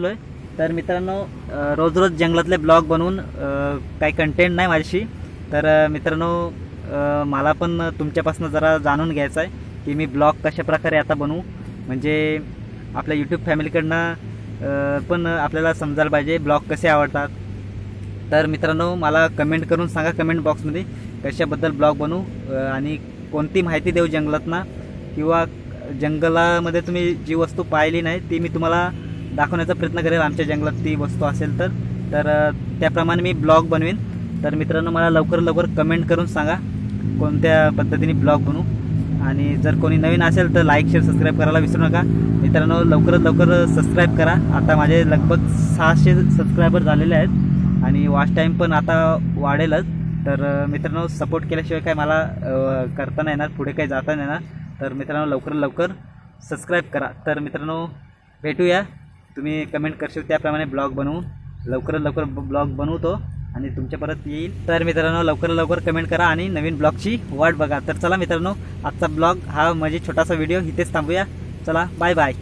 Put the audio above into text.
बसलो आहे। तर मित्रांनो रोज रोज जंगलातले ब्लॉग बनवून काही कंटेंट नाही माझ्याशी। तर मित्रांनो मला पण तुमच्यापासून जरा जाणून घ्यायचं आहे की मी ब्लॉग कशा प्रकारे आता बनवू, म्हणजे आपल्या यूट्यूब फॅमिलीकडनं पण आपल्याला समजायला पाहिजे ब्लॉग कसे आवडतात। तर मित्रांनो मला कमेंट करून सांगा कमेंट बॉक्समध्ये कशाबद्दल ब्लॉग बनवू आणि कोणती माहिती देऊ जंगलातना, किंवा जंगलामध्ये तुम्ही जी वस्तू पाहिली नाही ती मी तुम्हाला दाखवण्याचा प्रयत्न करेल। आमच्या जंगलात ती वस्तू असेल तर त्याप्रमाणे मी ब्लॉग बनवेन। तर मित्रांनो मला लवकर कमेंट करून सांगा कोणत्या पद्धतीने ब्लॉग बनवू, आणि जर कोणी नवीन असेल तर लाईक शेअर सबस्क्राईब करायला विसरू नका। मित्रांनो लवकर सबस्क्राईब करा। आता माझे लगभग 600 सबस्क्रायबर झालेले आहेत आणि वॉच टाईम पण आता वाढेलच। तर मित्रांनो सपोर्ट केल्याशिवाय काय मला करता नाही येणार, पुढे काही जाता नाही येणार। तर मित्रांनो लवकर सबस्क्राईब करा। तर मित्रांनो भेटूया, तुम्ही कमेंट करशील त्याप्रमाणे ब्लॉग बनवू, लवकर ब्लॉग बनवतो आणि तुमच्या परत येईल। तर मित्रांनो लवकर कमेंट करा आणि नवीन ब्लॉगची वाट बघा। तर चला मित्रांनो आजचा ब्लॉग हा म्हणजे छोटासा व्हिडिओ इथेच थांबूया। चला बाय बाय।